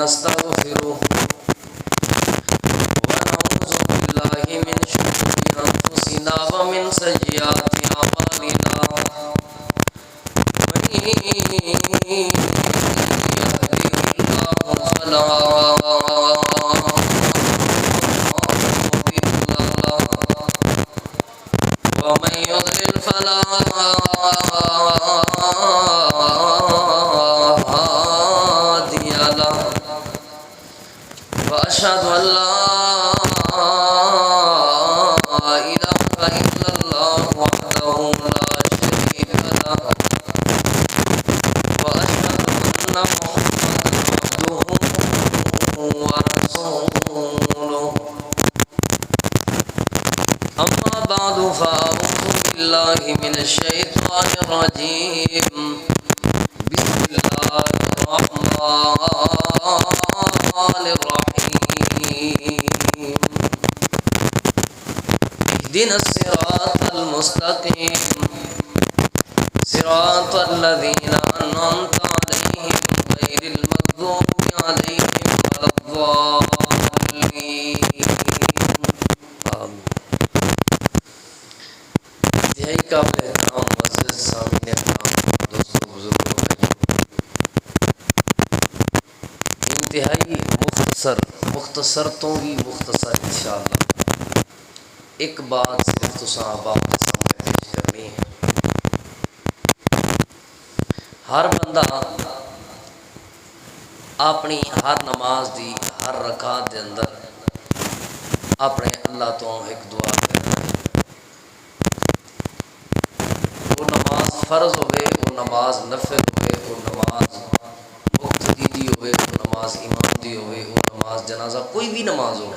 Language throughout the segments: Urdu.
ونستغفره ونعوذ بالله من شرور أنفسنا ومن سيئات أعمالنا من يهده الله فلا مضل له ومن يضلل فلا هادي له وأشهد أن لا إله إلا الله وحده لا شريك له وأشهد أن محمدا عبده ورسوله أما بعد فأعوذ بالله من الشيطان الرجيم بسم الله الرحمن الرحيم اهدنا الصراط المستقيم صراط الذين أنعمت عليهم غير المغضوب عليهم ولا الضالين آمين. انتہائی قابل احترام معزز سامعین اکرام دوستوں بزرگوں انتہائی مختصر تو بھی مختصر انشاءاللہ ایک بات صرف تساں باپ کے سامنے پیش کرنی ہے. ہر بندہ اپنی ہر نماز دی ہر رکعت دے اندر اپنے اللہ تو ایک دعا کرتا ہے. وہ نماز فرض ہوئے، وہ نماز نفل ہوئے، وہ نماز مقتدی دی ہوئے، وہ نماز امام دی ہوئے، وہ نماز جنازہ، کوئی بھی نماز ہو،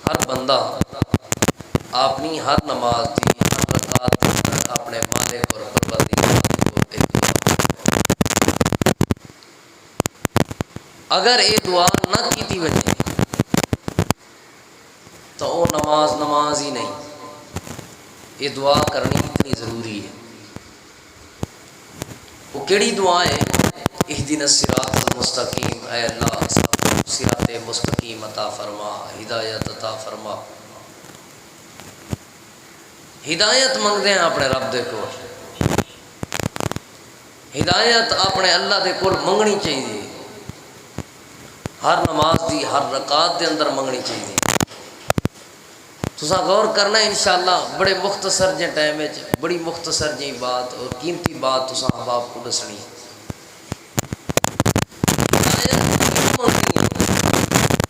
ہر بندہ اپنی ہر نماز دی ہر رکعت کے اندر اپنے مالک اور پروردگار کو ایک دعا کرتا ہے. اگر یہ دعا نہ کیتی وجے تو وہ نماز ہی نہیں. یہ دعا کرنی اتنی ضروری ہے. وہ کیڑی دعا ہے؟ اہدنا الصراط المستقیم، اے اللہ صراط مستقیم عطا فرما، ہدایت عطا فرما. ہدایت منگتے ہیں اپنے رب دے کو، ہدایت اپنے اللہ دے کول منگنی چاہیے. ہر نماز دی ہر رکعت دے اندر منگنی چاہیے. تساں غور کرنا انشاءاللہ بڑے مختصر جے ٹائم وچ بڑی مختصر جی بات اور قیمتی بات تساں احباب کو دسنی.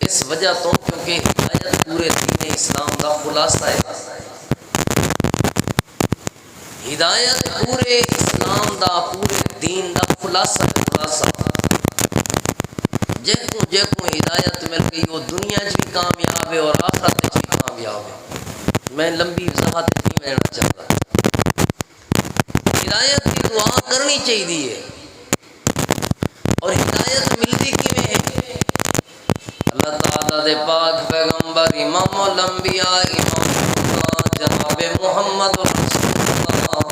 اس وجہ تو کیونکہ ہدایت پورے دین اسلام کا خلاصہ ہے. ہدایت پورے اسلام دا پورے دین دا خلاصہ جے کو ہدایت مل گئی وہ دنیا چ بھی کامیاب ہے اور آخرت چ بھی کامیاب ہے. میں لمبی وضاحت نہیں لینا چاہتا. ہدایت کی دعا کرنی چاہیے اور ہدایت ملتی کیویں ہے؟ اللہ تعالیٰ دے پاک پیغمبر امام الانبیاء امام جناب محمد رسول اللہ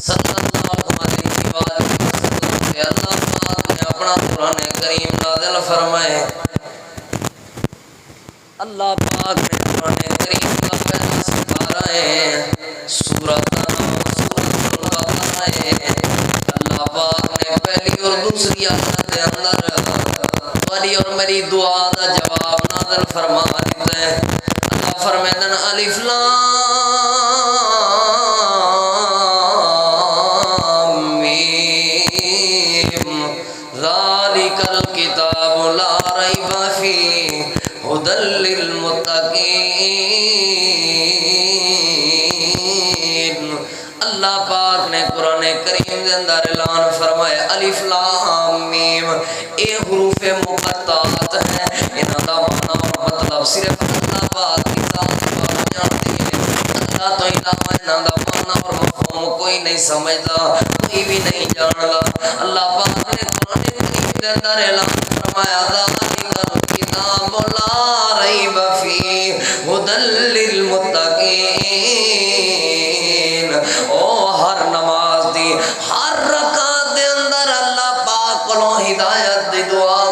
صلی اللہ علیہ وآلہ وسلم سے اللہ پاک نے اپنا قرآن کریم نازل فرمائے. اللہ پاک نے قرآن کریم کا پہلا سپارہ ہے سورۃ البقرہ ہے. اللہ پاک نے پہلی اور دوسری آیت کے اندر تمہاری اور میری دعا کا جواب نازل فرما دیتا ہے. اللہ فرماتے ہیں الف لام میم ذالک الکتاب لا ریب فیہ ھدی للمتقین. اللہ پاک نے قرآن کریم کے اندر اعلان فرمایا الف لام میم، اے حروف مقطعات ہیں. انہاں دا معنی اور مطلب صرف اللہ پاک کی ذات جانتی ہے. اللہ تو علاوہ انہاں دا معنی اور مفہوم کوئی نہیں سمجھتا، کوئی بھی نہیں جانتا. اللہ پاک نے قرآن کریم کے اندر اعلان فرمایا ذالک الکتاب لا ریب فیہ ھدی للمتقین. او ہر نماز دی ہر رکعت دے اندر اللہ پاک کو ہدایت دی دعا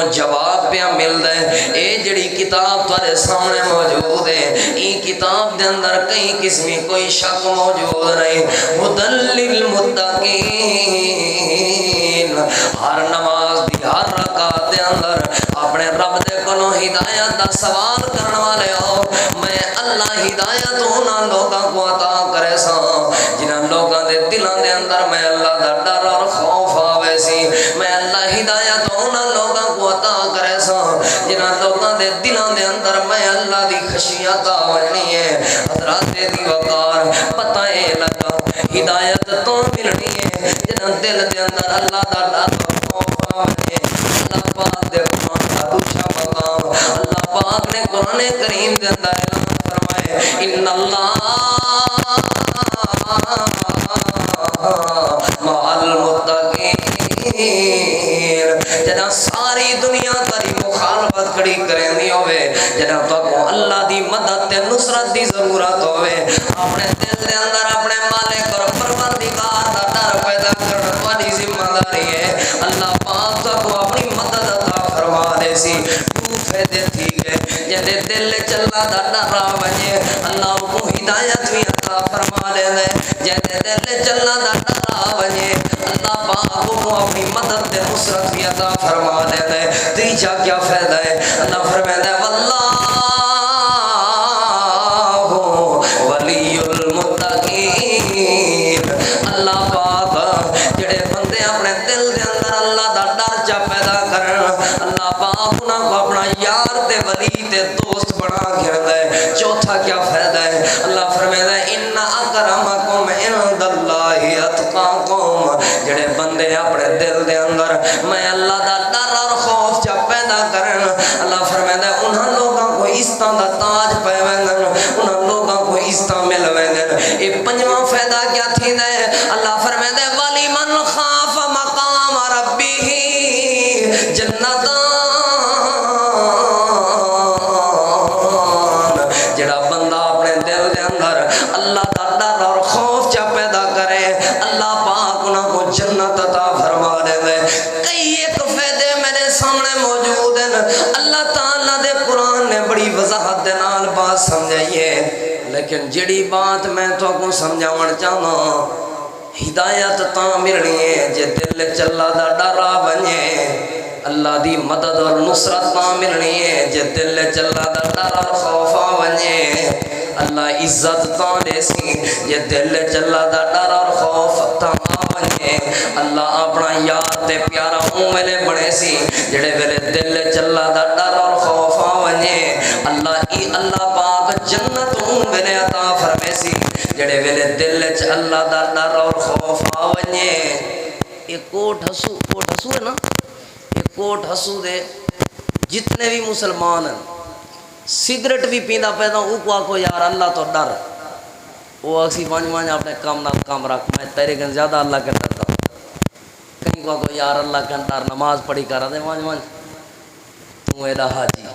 کو جواب پہ ملدا ہے اے جڑی کتاب تارے سامنے موجود ہے این کتاب دے اندر کئی قسمی کوئی شک موجود نہیں ہدی للمتقین ہر نماز دی ہر رکعت دے اندر اپنے رب دے کولوں ہدایت دا سوال کرن والے ہو میں اللہ ہدایت انہاں لوگاں کو عطا کرے سا جنہاں لوگاں دے دلاں دے اندر میں اللہ دا ڈر اور خوف آوے سی میں اللہ ہدایت انہاں لوگاں کو عطا کرے سا جنہاں لوگاں دے دلاں دے اندر میں اللہ دی خشیت آونی ہے حضرات دی وقار پتہ اے لگا ہدایت تو ملنی ہے جنہاں دل دے اندر اللہ دا ڈر اور خوف آوے اللہ پاک دے قرآن کا دوسرا مقام اللہ پاک نے قرآن کریم دے اندر اعلان فرمائے ان اللہ مع المتقین جنا ساری دنیا تاری مخالفت کھڑی کریں دی ہوئے جنا تو اللہ دی مدد تے نصرت دی ضرورت ہوئے اپنے دل دے اندر اپنے مالک اور پروردگار دا ڈر پیدا کرنے والی ذمہ داری ہے اللہ پاک کو اپنی مدد عطا فرما دے سی فائدے تھی گئے جدے دل چلا دا ڈرا وجے اللہ کو ہدایت بھی عطا فرما دے دے جدے دل چلا دا ڈرا وجے اللہ پاک کو اپنی مدد دے نصرت بھی عطا فرما دے دے تیجا کیا فائدہ ہے اللہ فرمائے دے واللہ ولی المتقین اللہ پاک جڑے بندے اپنے دل دے اندر اللہ دا ڈر چا پیدا کرن اللہ پاک انہاں کو اپنا یار تے ولی تے دوست بنا گھردا ہے چوتھا کیا فائدہ ہے اللہ فرماتا ہے ان اکرمکم عند اللہ اتقاکم جڑے بندے اپنے دل دے اندر میں اللہ دا ڈر اور خوف چا پیدا کرن اللہ فرماتا ہے انہاں لوگاں کو عزتاں دا تاج پے ویندن انہاں لوگاں کو عزتاں مل ویندن اے پنجواں فائدہ کیا تھیندا ہے اللہ فرماتا ہے ولی من خاف مقام ربہ جنتاں جڑا بندہ اپنے دل دے اندر اللہ دا ڈر اور خوف چا پیدا کرے اللہ پاک انہاں کو جنت عطا فرما دے دے کئی ایک فائدے میرے سامنے موجود ہیں اللہ تعالیٰ دے قرآن نے بڑی وضاحت دے نال بات سمجھائیے لیکن جڑی بات میں تو کو سمجھاون چاہنا ہدایت تاں ملنی ہے جے دل چلا دا ڈرا بنے اللہ دی مدد اور نصرت تاں ملنی ہے جے دل چلا دا ڈر اور خوف بنے اللہ عزت تاں دے سی جے دل چلا دا ڈر اور خوف تاں بنے اللہ اپنا یار تے پیارا ویلے بنے سی جڑے ویلے دل چلا دا ڈر اور خوف بنے اللہ پاک جنت ویلے عطا فرمے سی جڑے ویلے دل چ اللہ دا ڈر اور خوف بنے ایک کوٹ حسو ہے نا ایک کوٹ حسو دے جتنے بھی مسلمان ہیں سگریٹ بھی پیندا پیدا او کو آکو یار اللہ تو ڈر وہ اسی وانج اپنے کام نال کام رکھ میں تیرے گن زیادہ اللہ کے ڈر دا کہیں کو آکو یار اللہ کے ڈر نماز پڑھی کر دے وانج تو ایڈا حاجی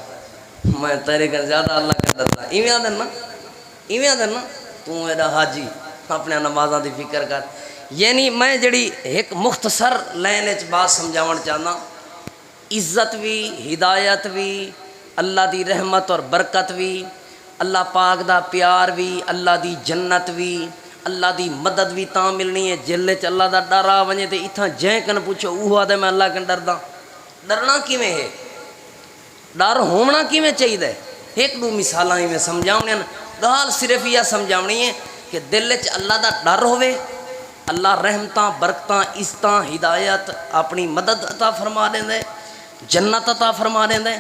میں تیرے گن زیادہ اللہ کے ڈر دا ایویں آدن نا تو ایڈا حاجی اپنے نمازاں دی فکر کر یعنی میں جڑی ایک مختصر لائن وچ بات سمجھاون چاہنا عزت بھی ہدایت بھی اللہ دی رحمت اور برکت بھی اللہ پاک دا پیار بھی اللہ دی جنت بھی اللہ دی مدد بھی تاں ملنی ہے جل چ اللہ دا ڈر آ ونجے تے اتھاں جے کن پوچھو اوہ آدھے میں اللہ کن ڈردا ڈرنا کیویں ہے ڈر ہونا کیویں چاہیے ایک دو مثالاں میں سمجھاونی گال صرف یہ سمجھاونی ہے کہ دل چ اللہ دا ڈر ہوے اللہ رحمتاں برکتاں عزتاں ہدایت اپنی مدد عطا فرما دیندا جنت عطا فرما دیندا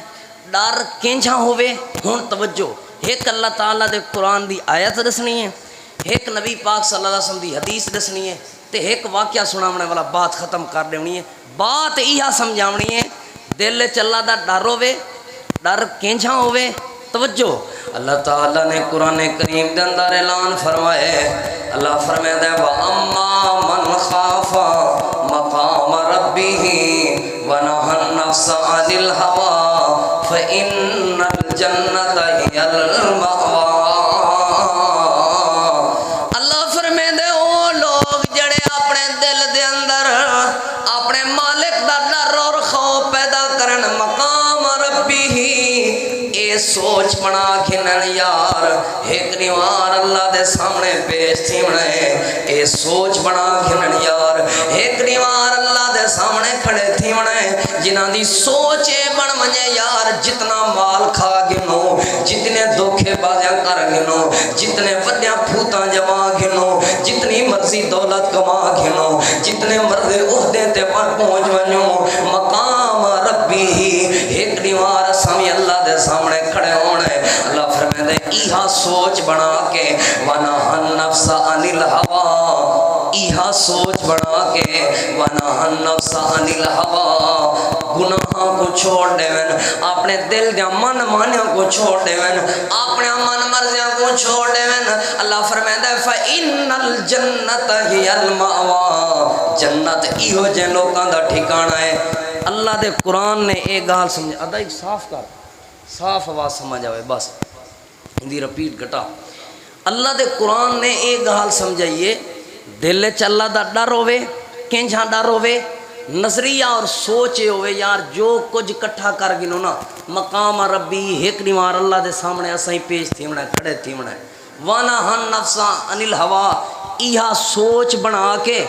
ڈر کینجھا ہوے ہن توجہ ایک اللہ تعالیٰ دے قرآن دی آیت دسنی ہے ایک نبی پاک صلی اللہ علیہ وسلم دی حدیث دسنی ہے تے ایک واقعہ سناونے والا بات ختم کر دینی ہے بات یہ سمجھاونی ہے دل چ اللہ دا ڈر ہوے ڈر کینجھا ہوے توجہ اللہ تعالیٰ نے قرآن کریم دے اندر اعلان فرمائے اللہ فرماتا ہے وَأَمَّا مَنْ خَافَ مَقَامَ رَبِّهِ وَنَهَى النَّفْسَ عَنِ الْهَوَىٰ فَإِنَّ الْجَنَّةَ هِيَ الْمَأْوَىٰ اللہ فرماتا ہے وہ لوگ جڑے اپنے دل دے اندر اپنے مالک دا ڈر اور خوف پیدا کرن مقام اے سوچ بنا گھنن یار ایک دیوار اللہ دے سامنے پیش تھی بنے اے سوچ بنا گھنن یار ایک دیوار اللہ دے سامنے کھڑے تھی بنے جنہاں دی سوچے بن منجے یار جتنا مال کھا گنو جتنے دھوکے بازیاں کر گنو جتنے وڈیاں پھوتاں جما گنو جتنی مرضی دولت کما گنو جتنے مرضی عہدے تے پہنچ ونجو مقام ربی ہی ایک دیوار سامی اللہ دے سامنے کھڑے ہونے اللہ فرمائے دے ایہا سوچ بنا کے وَنَهَا النَّفْسَ عَنِ الْهَوَىٰ ایہا سوچ بنا کے وَنَهَا النَّفْسَ عَنِ الْهَوَىٰ گناہاں کو چھوڑ دے ون اپنے دل دیا من مانیاں کو چھوڑ دے ون اپنے من مرضیاں کو چھوڑ دے ون اللہ فرمائے دے فَإِنَّ الْجَنَّةَ هِيَ الْمَأْوَىٰ جنت ایہو جن لوگاں دا ٹھکانہ ہے اللہ دے قرآن نے ایک گال سمجھا ادا ایک صاف کر صاف آواز سمجھ آوے بس ہندی رپیٹ گٹا اللہ دے قرآن نے ایک گال سمجھائیے دل چ اللہ دا ڈر ہوئے کینجھاں ڈر ہوئے نظریہ اور سوچے ہوئے یار جو کچھ کٹھا کر گنو نا مقام ربی ایک دیوار اللہ دے سامنے اسائیں پیش تھی منہ کھڑے تھی منہ وَنَهَا النَّفْسَ عَنِ الْهَوَىٰ ایہا سوچ بنا کے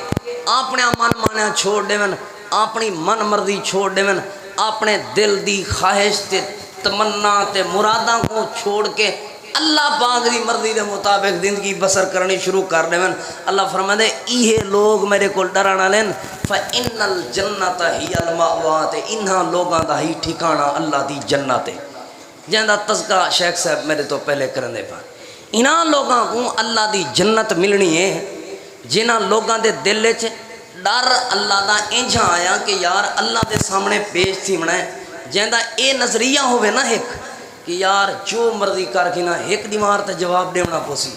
اپنے من مانیاں چھوڑ دے ون اپنی من مرضی چھوڑ دے ون اپنے دل دی خواہش تے تمنا تے مراداں کو چھوڑ کے اللہ پاک دی مرضی دے مطابق زندگی بسر کرنی شروع کر دے ون اللہ فرمائے دے ایہے لوگ میرے کو ڈرانا لین فَإِنَّ الْجَنَّةَ هِيَ الْمَأْوَىٰ تے انہاں لوگاں دا ہی ٹھکانہ اللہ دی جنت ہے جہاں تذکرہ شیخ صاحب میرے تو پہلے کرن دے پا انہاں لوگاں کو اللہ دی جنت ملنی ہے جنہاں لوگاں دے دل چ ڈر اللہ دا انجھا آیا کہ یار اللہ دے سامنے پیش تھی منائے جہاں اے نظریہ ہوئے نا ایک کہ یار جو مرضی کر کے نا ایک دیوار تے جواب دینا پوسی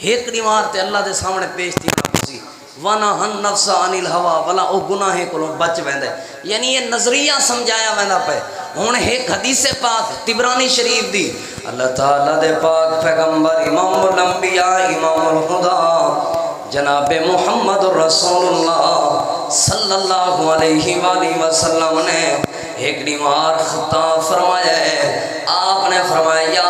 ایک دیوار تے اللہ دے سامنے پیش دینا پوسی وَنَهَا النَّفْسَ عَنِ الْهَوَىٰ بلا او گناہ کو بچ ویندے یعنی یہ نظریہ سمجھایا ویندا پے ہن ایک حدیث پاک طبرانی شریف دی اللہ تعالی دے پاک پیغمبر امام الانبیاء امام الہدیٰ جناب محمد رسول اللہ صلی اللہ علیہ وآلہ وسلم نے ایک دیوار خطاب فرمایا ہے آپ نے فرمایا یا